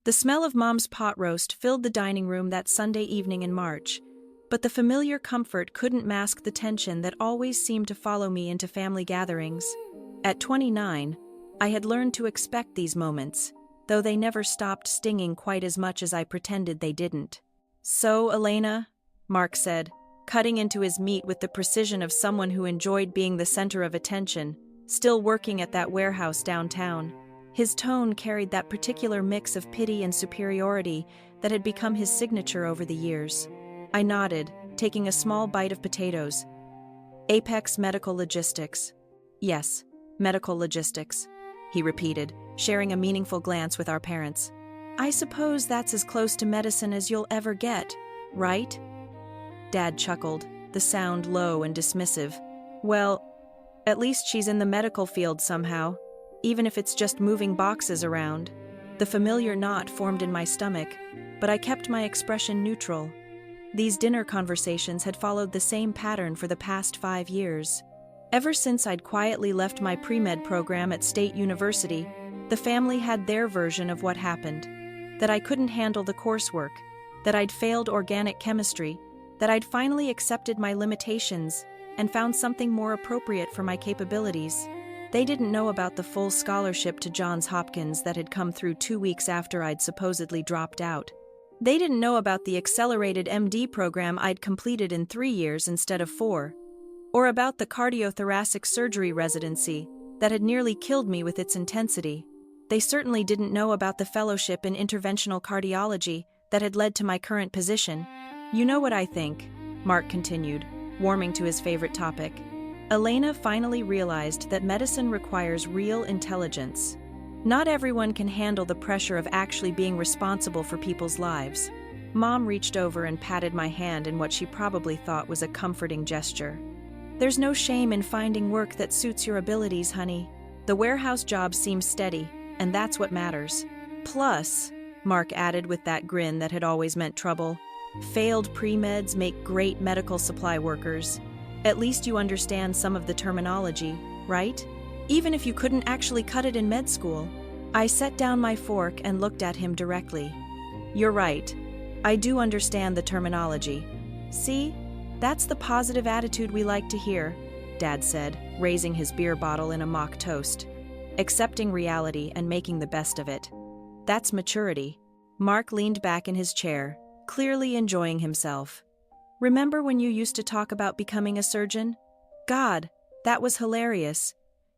The smell of Mom's pot roast filled the dining room that Sunday evening in March, but the familiar comfort couldn't mask the tension that always seemed to follow me into family gatherings. At 29, I had learned to expect these moments, though they never stopped stinging quite as much as I pretended they didn't. "So, Elena," Mark said, cutting into his meat with the precision of someone who enjoyed being the center of attention, still working at that warehouse downtown. His tone carried that particular mix of pity and superiority that had become his signature over the years. I nodded, taking a small bite of potatoes. "Apex Medical Logistics." "Yes, medical logistics," he repeated, sharing a meaningful glance with our parents. "I suppose that's as close to medicine as you'll ever get, right?" Dad chuckled, the sound low and dismissive. "Well, at least she's in the medical field somehow, even if it's just moving boxes around." The familiar knot formed in my stomach, but I kept my expression neutral. These dinner conversations had followed the same pattern for the past 5 years. Ever since I'd quietly left my pre-med program at State University, the family had their version of what happened. That I couldn't handle the coursework, that I'd failed organic chemistry, that I'd finally accepted my limitations and found something more appropriate for my capabilities. They didn't know about the full scholarship to Johns Hopkins that had come through 2 weeks after I'd supposedly dropped out. They didn't know about the accelerated MD program I'd completed in 3 years instead of 4, or about the cardiothoracic surgery residency that had nearly killed me with its intensity. They certainly didn't know about the fellowship in interventional cardiology that had led to my current position. "You know what I think," Mark continued, warming to his favorite topic. "Elena finally realized that medicine requires real intelligence. Not everyone can handle the pressure of actually being responsible for people's lives." Mom reached over and patted my hand in what she probably thought was a comforting gesture. "There's no shame in finding work that suits your abilities, honey. The warehouse job seems steady, and that's what matters. Plus," Mark added with that grin that had always meant trouble, "failed pre-meds make great medical supply workers. At least you understand some of the terminology, right? Even if you couldn't actually cut it in med school." I set down my fork and looked at him directly. "You're right. I do understand the terminology. See? That's the positive attitude we like to hear," Dad said, raising his beer bottle in a mock toast. "Accepting reality and making the best of it. That's maturity." Mark leaned back in his chair, clearly enjoying himself. "Remember when you used to talk about becoming a surgeon? God, that was hilarious.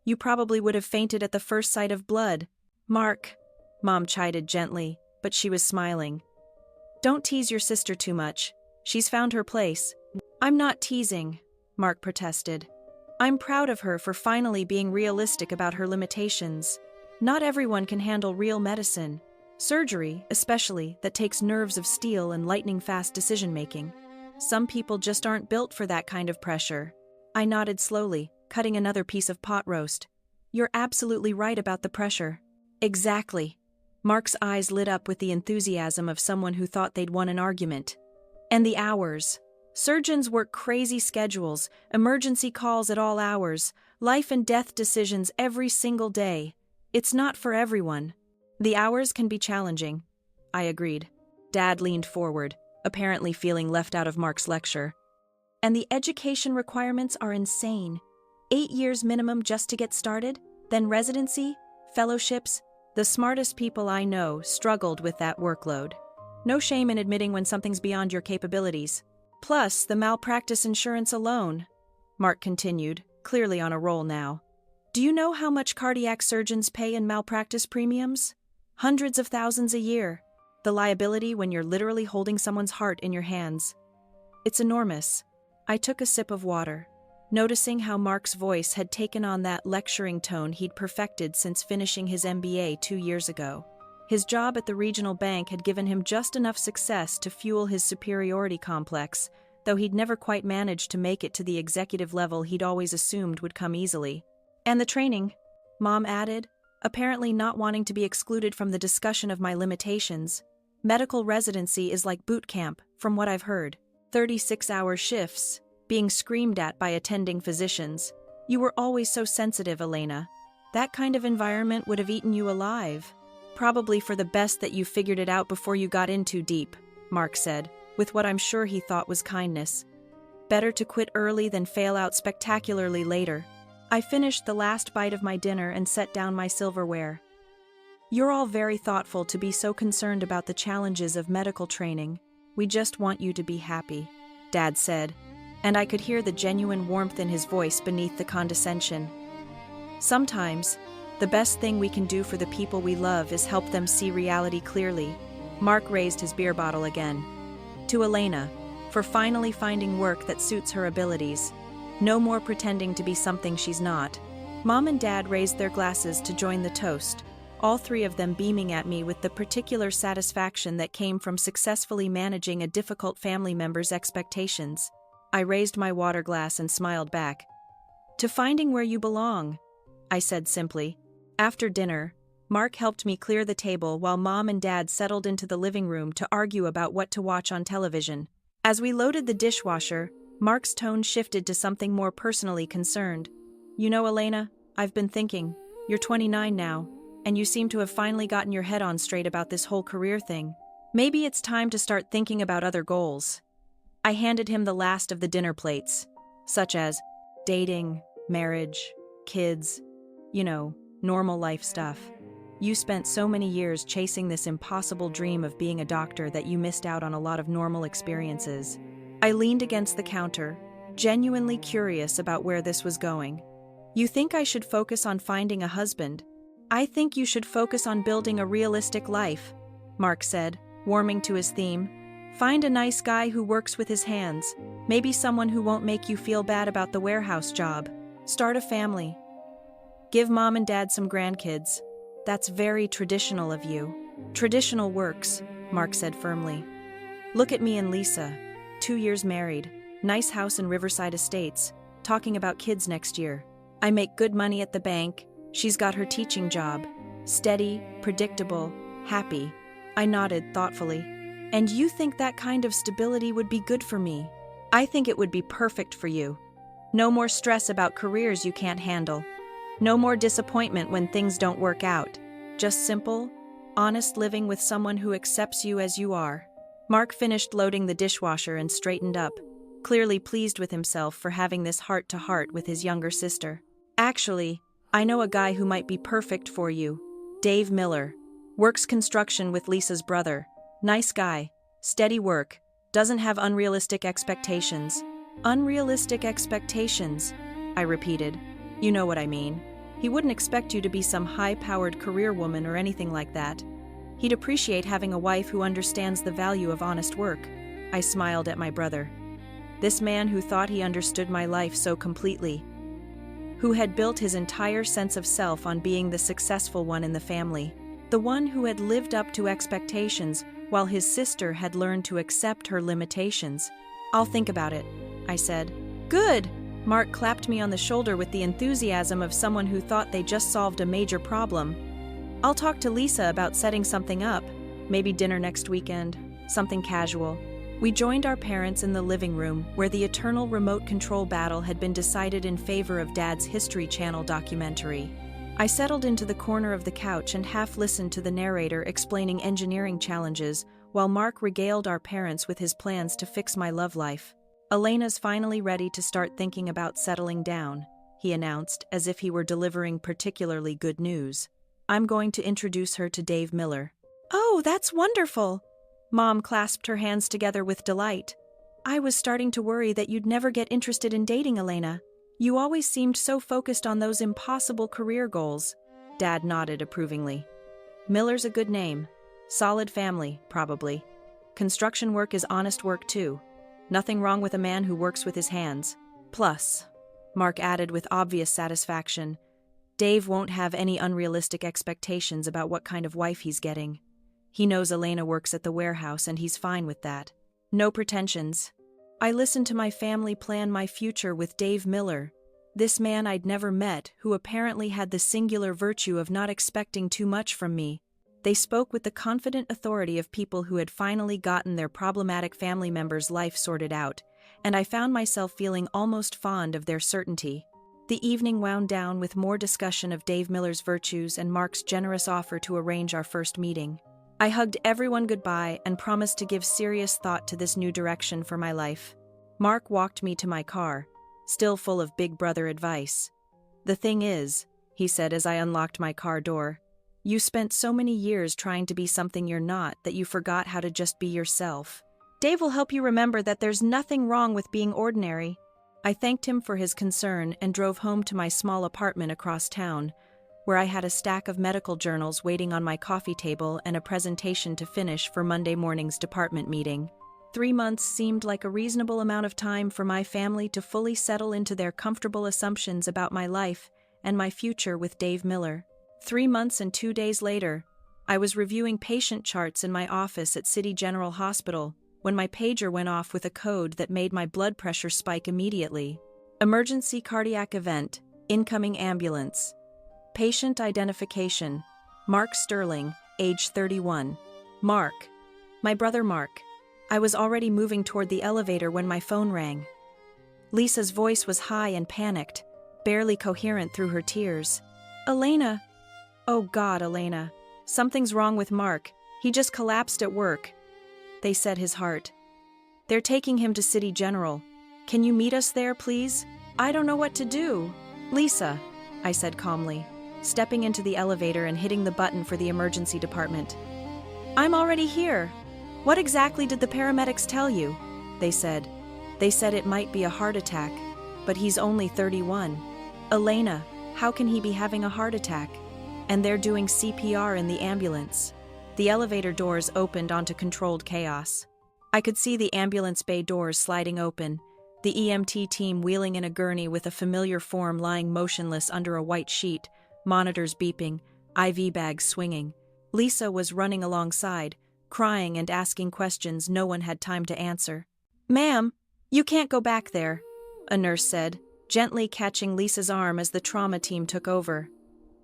You probably would have fainted at the first sight of blood." "Mark," Mom chided gently, but she was smiling. "Don't tease your sister too much. She's found her place." "I'm not teasing," Mark protested. "I'm proud of her for finally being realistic about her limitations. Not everyone can handle real medicine. Surgery, especially, that takes nerves of steel and lightning-fast decision-making. Some people just aren't built for that kind of pressure." I nodded slowly, cutting another piece of pot roast. "You're absolutely right about the pressure." "Exactly." Mark's eyes lit up with the enthusiasm of someone who thought they'd won an argument. "And the hours. Surgeons work crazy schedules, emergency calls at all hours, life and death decisions every single day. It's not for everyone." "The hours can be challenging," I agreed. Dad leaned forward, apparently feeling left out of Mark's lecture. "And the education requirements are insane. 8 years minimum just to get started, then residency, fellowships." The smartest people I know struggled with that workload. "No shame in admitting when something's beyond your capabilities. Plus, the malpractice insurance alone," Mark continued, clearly on a roll now. "Do you know how much cardiac surgeons pay in malpractice premiums? Hundreds of thousands a year. The liability when you're literally holding someone's heart in your hands. It's enormous." I took a sip of water, noticing how Mark's voice had taken on that lecturing tone he'd perfected since finishing his MBA 2 years ago. His job at the regional bank had given him just enough success to fuel his superiority complex, though he'd never quite managed to make it to the executive level he'd always assumed would come easily. "And the training," Mom added, apparently not wanting to be excluded from the discussion of my limitations. "Medical residency is like boot camp, from what I've heard. 36-hour shifts, being screamed at by attending physicians. You were always so sensitive, Elena. That kind of environment would have eaten you alive." probably for the best that you figured it out before you got in too deep, Mark said, with what I'm sure he thought was kindness. Better to quit early than fail out spectacularly later. I finished the last bite of my dinner and set down my silverware. You're all very thoughtful to be so concerned about the challenges of medical training. We just want you to be happy, Dad said, and I could hear the genuine warmth in his voice beneath the condescension. Sometimes, the best thing we can do for the people we love is help them see reality clearly. Mark raised his beer bottle again. To Elena, for finally finding work that suits her abilities. No more pretending to be something she's not. Mom and Dad raised their glasses to join the toast, all three of them beaming at me with the particular satisfaction that came from successfully managing a difficult family member's expectations. I raised my water glass and smiled back. To finding where you belong, I said simply. After dinner, Mark helped me clear the table while Mom and Dad settled into the living room to argue about what to watch on television. As we loaded the dishwasher, Mark's tone shifted to something more personally concerned. You know, Elena, I've been thinking, you're 29 now, and you seem to have finally gotten your head on straight about this whole career thing. Maybe it's time to start thinking about other goals. I handed him the last of the dinner plates, such as dating, marriage, kids, normal life stuff. You spent so many years chasing this impossible dream of being a doctor that you missed out on a lot of normal experiences. I leaned against the counter, genuinely curious about where this was going. You think I should focus on finding a husband? I think you should focus on building a realistic life, Mark said, warming to his theme. Find a nice guy who works with his hands, maybe someone who won't make you feel bad about the warehouse job. Start a family. Give Mom and Dad some grandkids. That's very traditional of you. Traditional works, Mark said firmly. Look at me and Lisa, 2 years married, nice house in Riverside Estates, talking about kids next year. I make good money at the bank, she's got her teaching job. Steady, predictable, happy. I nodded thoughtfully. And you think that kind of stability would be good for me? I think it would be perfect for you. No more stress about careers you can't handle. No more disappointment when things don't work out. Just simple, honest living with someone who accepts you as you are. Mark finished loading the dishwasher and straightened up, clearly pleased with himself for having this heart-to-heart with his younger sister. Actually, I know a guy who might be perfect for you. Dave Miller. Works construction with Lisa's brother. Nice guy. Steady work. Doesn't have unrealistic expectations. Unrealistic expectations, I repeated. You know what I mean. He wouldn't expect you to be some high-powered career woman or anything like that. He'd appreciate having a wife who understands the value of honest work. I smiled at my brother. This man who thought he understood my life so completely. Who had built his entire sense of self on being the successful one in the family. The one who had lived up to expectations while his sister had learned to accept her limitations. I'll think about it, I said. Good! Mark clapped me on the shoulder with the enthusiasm of someone who thought they just solved a major problem. I'll talk to Lisa about setting something up, maybe dinner next weekend, something casual. We joined our parents in the living room where the eternal remote control battle had been decided in favor of Dad's History Channel documentary. I settled into the corner of the couch and half listened to the narrator explaining engineering challenges while Mark regaled our parents with his plans to fix my love life. Elena's finally ready to start thinking about settling down, he announced as if he were delivering particularly good news. I'm going to introduce her to Dave Miller. Oh, that's wonderful! Mom clasped her hands together with delight. I was starting to worry that you'd never get interested in dating Elena. You always seemed so focused on those impossible career goals. Dad nodded approvingly. Miller's a good name. Solid family, probably. Construction work is honest work too. Nothing wrong with a man who works with his hands. Plus, Mark added with obvious satisfaction, Dave won't have any unrealistic expectations about what kind of wife he's getting. He knows Elena works at the warehouse and he's fine with that. No pretensions. I listened to my family plan my future with Dave Miller, this man I'd never met who apparently had the singular virtue of not expecting too much from me. They spoke with the confident authority of people who had finally gotten their problematic family member's life sorted out, and I found myself feeling almost fond of their certainty. The evening wound down with more discussion of Dave Miller's virtues and Mark's generous offer to arrange our first meeting. I hugged everyone goodbye and promised to give serious thought to this new direction for my life. Mark walked me to my car, still full of big brother advice. "The thing is," he said as I unlocked my car door, "you spent so many years trying to be something you're not that you forgot how to just be yourself. Dave will help you remember that there's nothing wrong with being ordinary." I thanked him for his concern and drove home to my small apartment across town, where I had a stack of medical journals waiting on my coffee table and a presentation to finish for Monday morning's department meeting. 3 months seemed like a reasonable amount of time for my family to fully settle into their comfortable assumptions about my life and my future with Dave Miller. 3 months and 2 days later, I was reviewing patient charts in my office at City General Hospital when my pager went off with a code that made my blood pressure spike immediately. Emergency cardiac event, incoming ambulance. Patient identification, Mark Sterling, age 31. Mark. My brother Mark. I was already moving toward the elevator when my phone rang. Lisa's voice was high and panicked, barely coherent through her tears. "Elena." "Oh God, Elena. Something's wrong with Mark. He just collapsed at work." They said his heart. "They're taking him to City General. Can you meet us there, please?" "I don't know what to do." "Lisa," I said calmly, stepping into the elevator and hitting the button for the emergency department. "I'm already here. What exactly did the paramedics tell you?" They said it might be a heart attack, but he's only 31. "Elena, how can he be having a heart attack? And they're doing CPR in the ambulance." The elevator doors opened onto controlled chaos. I could see the ambulance bay doors sliding open, the EMT team wheeling in a gurney with a familiar form lying motionless under a white sheet, monitors beeping, IV bags swinging. Lisa was running alongside, crying and asking questions no one had time to answer. "Ma'am, you can't go back there," a nurse said, gently catching Lisa's arm as the trauma team took over.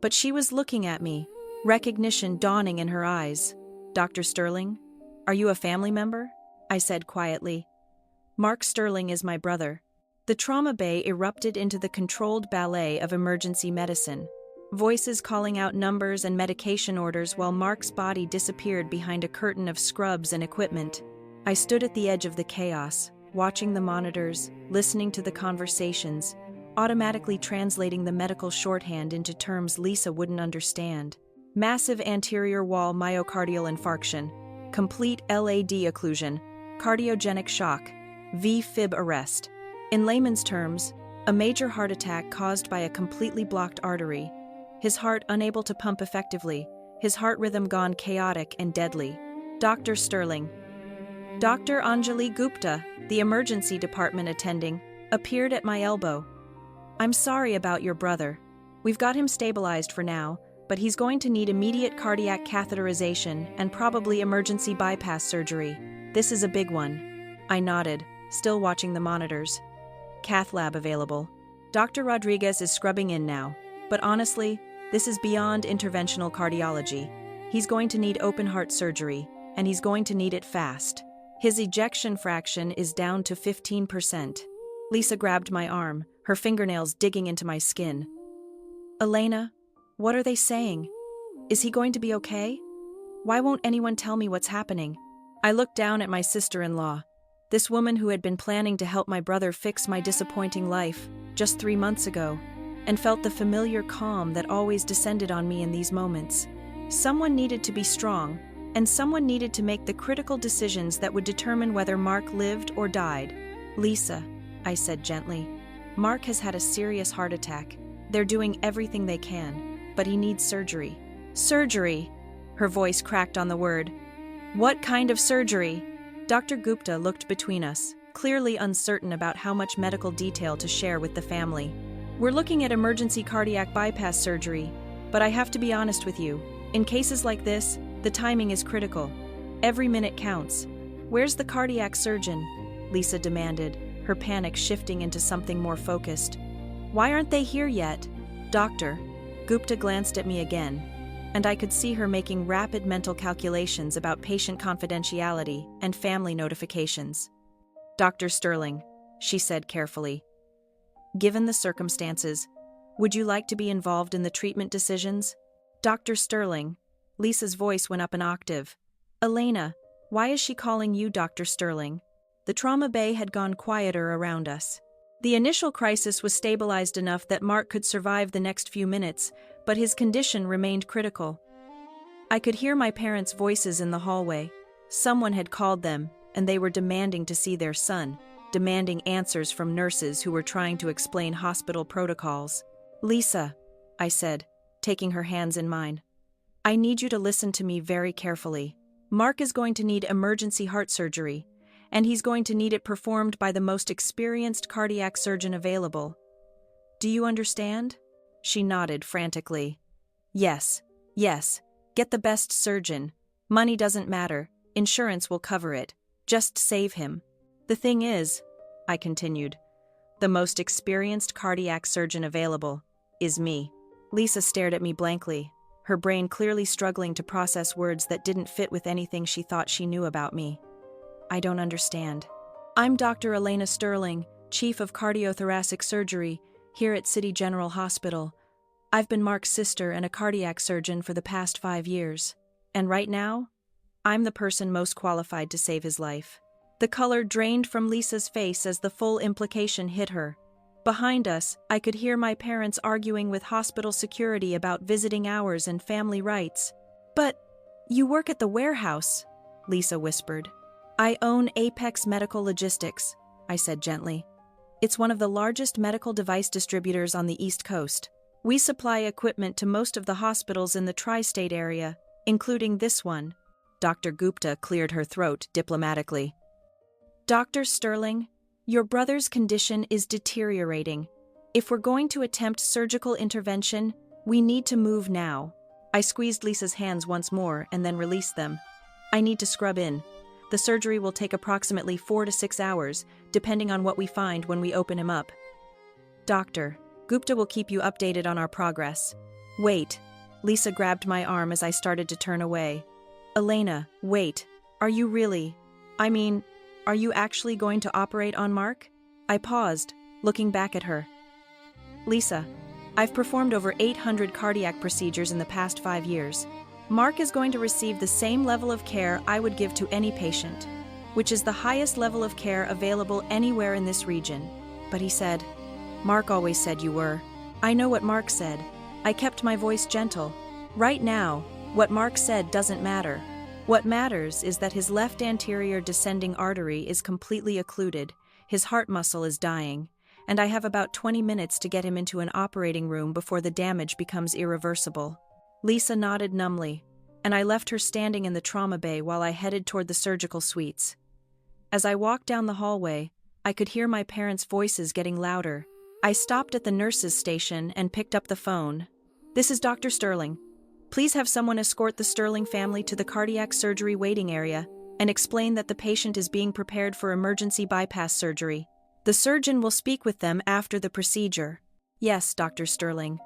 But she was looking at me, recognition dawning in her eyes. "Dr. Sterling, are you a family member?" I said quietly. "Mark Sterling is my brother." The trauma bay erupted into the controlled ballet of emergency medicine, voices calling out numbers and medication orders while Mark's body disappeared behind a curtain of scrubs and equipment. I stood at the edge of the chaos, watching the monitors, listening to the conversations, automatically translating the medical shorthand into terms Lisa wouldn't understand. Massive anterior wall myocardial infarction, complete LAD occlusion, cardiogenic shock, V-fib arrest. In layman's terms, a major heart attack caused by a completely blocked artery. His heart unable to pump effectively, his heart rhythm gone chaotic and deadly. "Dr. Sterling." Dr. Anjali Gupta, the emergency department attending, appeared at my elbow. "I'm sorry about your brother. We've got him stabilized for now, but he's going to need immediate cardiac catheterization and probably emergency bypass surgery. This is a big one." I nodded, still watching the monitors. "Cath lab available. Dr. Rodriguez is scrubbing in now, but honestly, this is beyond interventional cardiology. He's going to need open heart surgery, and he's going to need it fast. His ejection fraction is down to 15%. Lisa grabbed my arm, her fingernails digging into my skin. "Elena, what are they saying? Is he going to be okay? Why won't anyone tell me what's happening?" I looked down at my sister-in-law, this woman who had been planning to help my brother fix my disappointing life just 3 months ago, and felt the familiar calm that always descended on me in these moments. Someone needed to be strong, and someone needed to make the critical decisions that would determine whether Mark lived or died. "Lisa," I said gently, "Mark has had a serious heart attack. They're doing everything they can, but he needs surgery." "Surgery?" Her voice cracked on the word. "What kind of surgery?" Dr. Gupta looked between us, clearly uncertain about how much medical detail to share with the family. "We're looking at emergency cardiac bypass surgery, but I have to be honest with you. In cases like this, the timing is critical. Every minute counts. Where's the cardiac surgeon?" Lisa demanded, her panic shifting into something more focused. "Why aren't they here yet?" "Doctor." Gupta glanced at me again, and I could see her making rapid mental calculations about patient confidentiality and family notifications. "Dr. Sterling," she said carefully. "Given the circumstances, Would you like to be involved in the treatment decisions? Dr. Sterling. Lisa's voice went up an octave. Elena, why is she calling you Dr. Sterling? The trauma bay had gone quieter around us. The initial crisis was stabilized enough that Mark could survive the next few minutes, but his condition remained critical. I could hear my parents' voices in the hallway. Someone had called them, and they were demanding to see their son, demanding answers from nurses who were trying to explain hospital protocols. Lisa, I said, taking her hands in mine. I need you to listen to me very carefully. Mark is going to need emergency heart surgery, and he's going to need it performed by the most experienced cardiac surgeon available. Do you understand? She nodded frantically. Yes, get the best surgeon. Money doesn't matter, insurance will cover it. Just save him. The thing is, I continued, the most experienced cardiac surgeon available is me. Lisa stared at me blankly, her brain clearly struggling to process words that didn't fit with anything she thought she knew about me. I don't understand. I'm Dr. Elena Sterling, Chief of Cardiothoracic Surgery, here at City General Hospital. I've been Mark's sister and a cardiac surgeon for the past 5 years. And right now, I'm the person most qualified to save his life. The color drained from Lisa's face as the full implication hit her. Behind us, I could hear my parents arguing with hospital security about visiting hours and family rights. But you work at the warehouse, Lisa whispered. I own Apex Medical Logistics, I said gently. It's one of the largest medical device distributors on the East Coast. We supply equipment to most of the hospitals in the tri-state area, including this one. Dr. Gupta cleared her throat diplomatically. Dr. Sterling, your brother's condition is deteriorating. If we're going to attempt surgical intervention, we need to move now. I squeezed Lisa's hands once more and then released them. I need to scrub in. The surgery will take approximately 4 to 6 hours, depending on what we find when we open him up. Doctor, Gupta will keep you updated on our progress. Wait. Lisa grabbed my arm as I started to turn away. Elena, wait. Are you really? Are you actually going to operate on Mark? I paused, looking back at her. Lisa, I've performed over 800 cardiac procedures in the past 5 years. Mark is going to receive the same level of care I would give to any patient, which is the highest level of care available anywhere in this region. But he said, Mark always said you were. I know what Mark said. I kept my voice gentle. Right now, what Mark said doesn't matter. What matters is that his left anterior descending artery is completely occluded, his heart muscle is dying, and I have about 20 minutes to get him into an operating room before the damage becomes irreversible. Lisa nodded numbly, and I left her standing in the trauma bay while I headed toward the surgical suites. As I walked down the hallway, I could hear my parents' voices getting louder. I stopped at the nurse's station and picked up the phone. This is Dr. Sterling. Please have someone escort the Sterling family to the cardiac surgery waiting area and explain that the patient is being prepared for emergency bypass surgery. The surgeon will speak with them after the procedure. Yes, Dr. Sterling.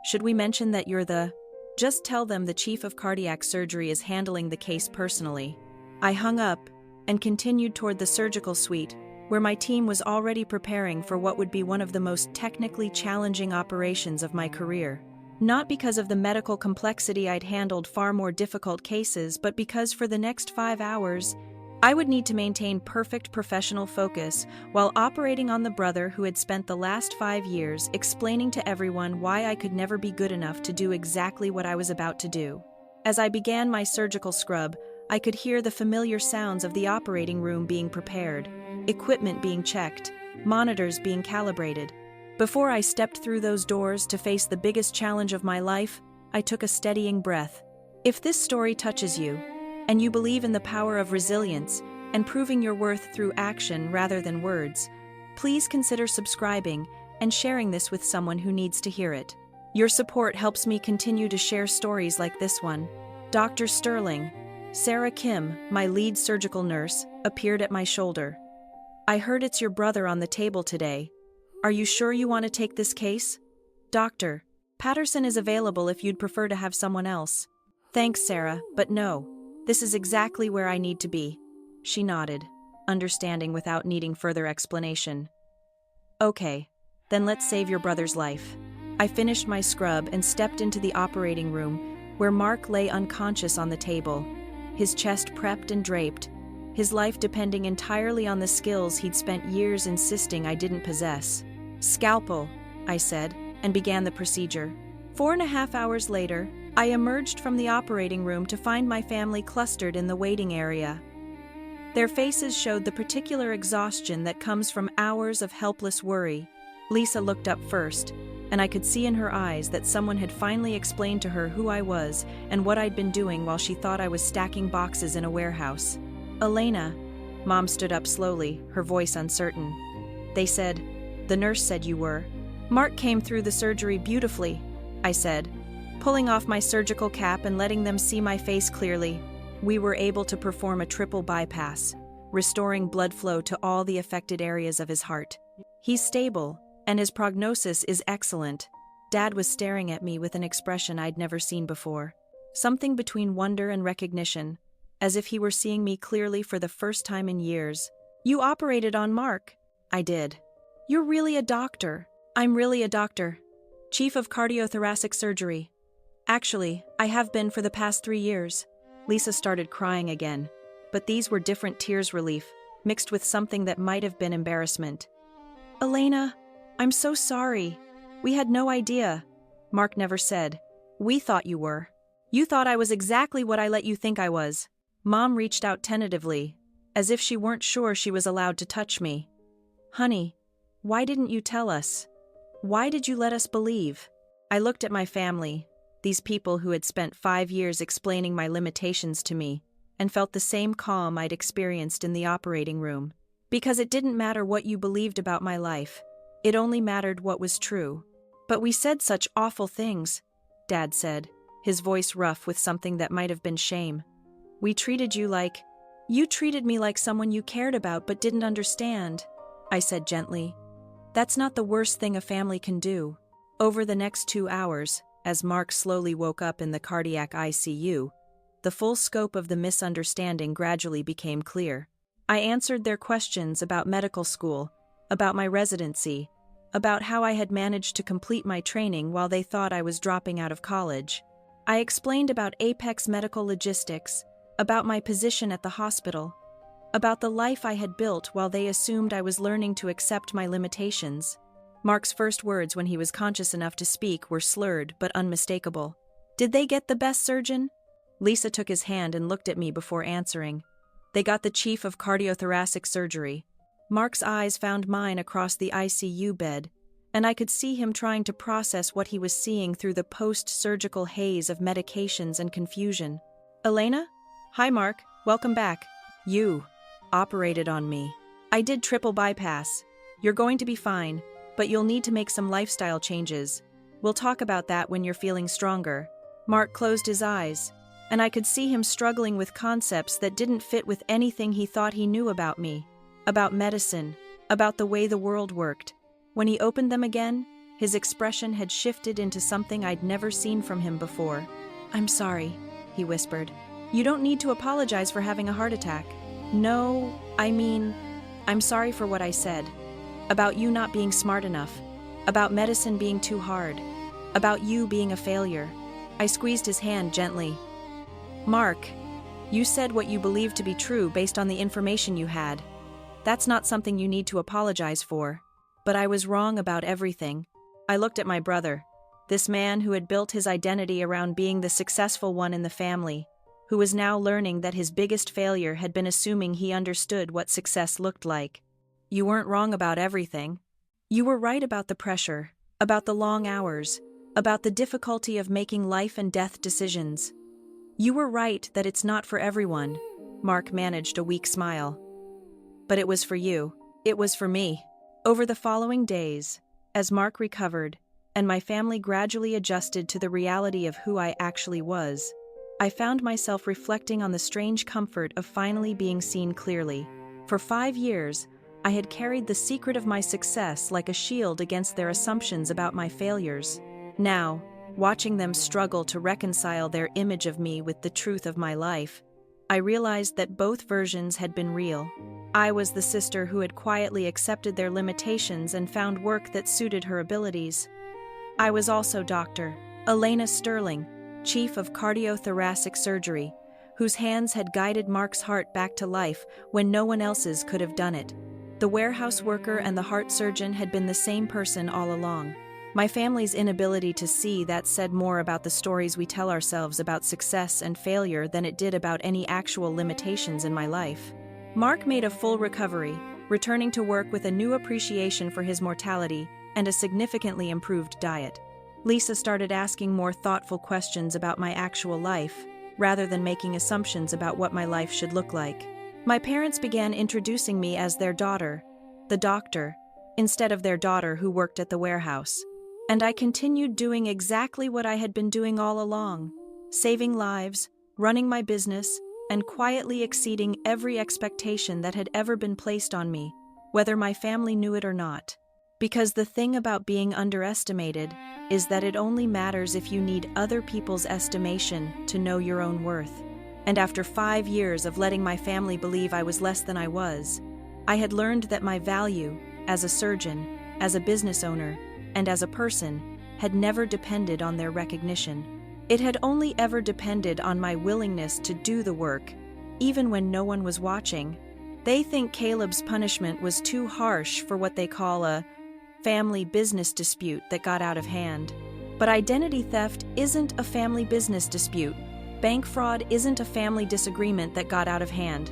Should we mention that you're the... Just tell them the chief of cardiac surgery is handling the case personally. I hung up and continued toward the surgical suite, where my team was already preparing for what would be one of the most technically challenging operations of my career. Not because of the medical complexity, I'd handled far more difficult cases, but because for the next 5 hours, I would need to maintain perfect professional focus while operating on the brother who had spent the last 5 years explaining to everyone why I could never be good enough to do exactly what I was about to do. As I began my surgical scrub, I could hear the familiar sounds of the operating room being prepared, equipment being checked, monitors being calibrated. Before I stepped through those doors to face the biggest challenge of my life, I took a steadying breath. If this story touches you, and you believe in the power of resilience and proving your worth through action rather than words, please consider subscribing and sharing this with someone who needs to hear it. Your support helps me continue to share stories like this one. Dr. Sterling, Sarah Kim, my lead surgical nurse, appeared at my shoulder. I heard it's your brother on the table today. Are you sure you want to take this case? Doctor, Patterson is available if you'd prefer to have someone else. Thanks, Sarah, but no. This is exactly where I need to be. She nodded, understanding without needing further explanation. Okay, then let's save your brother's life. I finished my scrub and stepped into the operating room, where Mark lay unconscious on the table, his chest prepped and draped, his life depending entirely on the skills he'd spent years insisting I didn't possess. "Scalpel," I said, and began the procedure. 4.5 hours later, I emerged from the operating room to find my family clustered in the waiting area. Their faces showed the particular exhaustion that comes from hours of helpless worry. Lisa looked up first, and I could see in her eyes that someone had finally explained to her who I was and what I'd been doing while she thought I was stacking boxes in a warehouse. "Elena," Mom stood up slowly, her voice uncertain. "They said, the nurse said you were." "Mark came through the surgery beautifully," I said, pulling off my surgical cap and letting them see my face clearly. "We were able to perform a triple bypass, restoring blood flow to all the affected areas of his heart. He's stable, and his prognosis is excellent." Dad was staring at me with an expression I'd never seen before. Something between wonder and recognition, as if he were seeing me clearly for the first time in years. "You operated on Mark." "I did." "You're really a doctor." "I'm really a doctor. Chief of cardiothoracic surgery. Actually, I have been for the past 3 years." Lisa started crying again, but these were different tears, relief, mixed with something that might have been embarrassment. "Elena, I'm so sorry. We had no idea." "Mark never said. We thought you were. You thought I was exactly what I let you think I was." Mom reached out tentatively, as if she weren't sure she was allowed to touch me. "Honey, why didn't you tell us? Why did you let us believe?" I looked at my family, these people who had spent 5 years explaining my limitations to me, and felt the same calm I'd experienced in the operating room. Because it didn't matter what you believed about my life. It only mattered what was true. "But we said such awful things," Dad said, his voice rough with something that might have been shame. "We treated you like... You treated me like someone you cared about but didn't understand," I said gently. "That's not the worst thing a family can do." Over the next 2 hours, as Mark slowly woke up in the cardiac ICU, the full scope of the misunderstanding gradually became clear. I answered their questions about medical school, about my residency, about how I had managed to complete my training while they thought I was dropping out of college. I explained about Apex Medical Logistics, about my position at the hospital, about the life I had built while they assumed I was learning to accept my limitations. Mark's first words when he was conscious enough to speak were slurred but unmistakable. "Did they get the best surgeon?" Lisa took his hand and looked at me before answering. "They got the chief of cardiothoracic surgery." Mark's eyes found mine across the ICU bed, and I could see him trying to process what he was seeing through the post-surgical haze of medications and confusion. "Elena? Hi Mark, welcome back. You operated on me. I did triple bypass. You're going to be fine, but you'll need to make some lifestyle changes. We'll talk about that when you're feeling stronger." Mark closed his eyes, and I could see him struggling with concepts that didn't fit with anything he thought he knew about me, about medicine, about the way the world worked. When he opened them again, his expression had shifted into something I'd never seen from him before. "I'm sorry," he whispered. "You don't need to apologize for having a heart attack." "No, I mean, I'm sorry for what I said. About you not being smart enough. About medicine being too hard. About you being a failure." I squeezed his hand gently. "Mark, you said what you believed to be true based on the information you had. That's not something you need to apologize for. But I was wrong about everything." I looked at my brother, this man who had built his identity around being the successful one in the family, who was now learning that his biggest failure had been assuming he understood what success looked like. "You weren't wrong about everything. You were right about the pressure, about the long hours, about the difficulty of making life and death decisions. You were right that it's not for everyone." Mark managed a weak smile. "But it was for you. It was for me." Over the following days, as Mark recovered, and my family gradually adjusted to the reality of who I actually was, I found myself reflecting on the strange comfort of finally being seen clearly. For 5 years, I had carried the secret of my success like a shield against their assumptions about my failures. Now, watching them struggle to reconcile their image of me with the truth of my life, I realized that both versions had been real. I was the sister who had quietly accepted their limitations and found work that suited her abilities. I was also Dr. Elena Sterling, chief of cardiothoracic surgery, whose hands had guided Mark's heart back to life when no one else's could have done it. The warehouse worker and the heart surgeon had been the same person all along. My family's inability to see that said more about the stories we tell ourselves about success and failure than it did about any actual limitations in my life. Mark made a full recovery, returning to work with a new appreciation for his mortality and a significantly improved diet. Lisa started asking more thoughtful questions about my actual life, rather than making assumptions about what my life should look like. My parents began introducing me as their daughter, the doctor, instead of their daughter who worked at the warehouse. And I continued doing exactly what I had been doing all along, saving lives, running my business, and quietly exceeding every expectation that had ever been placed on me, whether my family knew it or not. Because the thing about being underestimated is that it only matters if you need other people's estimation to know your own worth. And after 5 years of letting my family believe I was less than I was, I had learned that my value, as a surgeon, as a business owner, and as a person, had never depended on their recognition. It had only ever depended on my willingness to do the work, even when no one was watching. They think Caleb's punishment was too harsh for what they call a family business dispute that got out of hand. But identity theft isn't a family business dispute. Bank fraud isn't a family disagreement that got out of hand.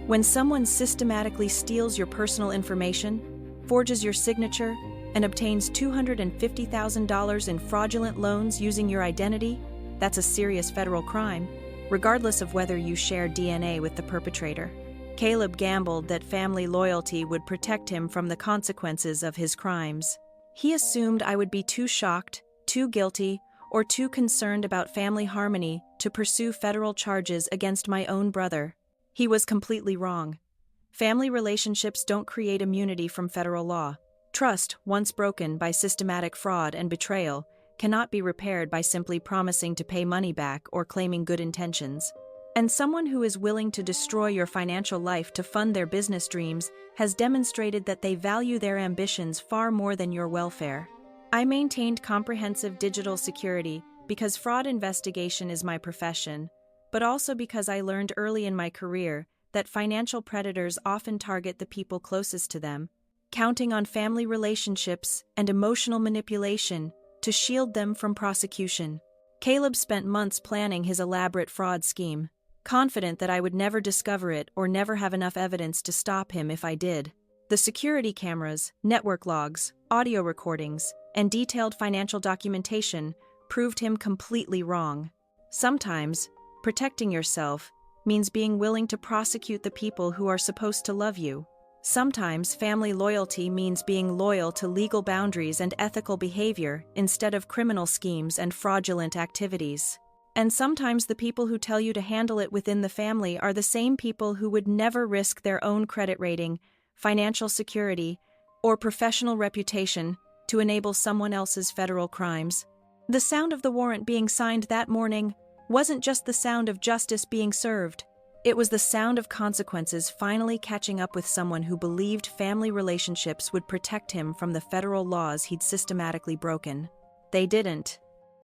When someone systematically steals your personal information, forges your signature, and obtains $250,000 in fraudulent loans using your identity, that's a serious federal crime, regardless of whether you share DNA with the perpetrator. Caleb gambled that family loyalty would protect him from the consequences of his crimes. He assumed I would be too shocked, too guilty, or too concerned about family harmony to pursue federal charges against my own brother. He was completely wrong. Family relationships don't create immunity from federal law. Trust, once broken by systematic fraud and betrayal, cannot be repaired by simply promising to pay money back or claiming good intentions. And someone who is willing to destroy your financial life to fund their business dreams has demonstrated that they value their ambitions far more than your welfare. I maintained comprehensive digital security because fraud investigation is my profession, but also because I learned early in my career that financial predators often target the people closest to them, counting on family relationships and emotional manipulation to shield them from prosecution. Caleb spent months planning his elaborate fraud scheme, confident that I would never discover it or never have enough evidence to stop him if I did. The security cameras, network logs, audio recordings, and detailed financial documentation proved him completely wrong. Sometimes, protecting yourself means being willing to prosecute the people who are supposed to love you. Sometimes family loyalty means being loyal to legal boundaries and ethical behavior instead of criminal schemes and fraudulent activities. And sometimes the people who tell you to handle it within the family are the same people who would never risk their own credit rating, financial security, or professional reputation to enable someone else's federal crimes. The sound of the warrant being signed that morning wasn't just the sound of justice being served. It was the sound of consequences finally catching up with someone who believed family relationships would protect him from the federal laws he'd systematically broken. They didn't.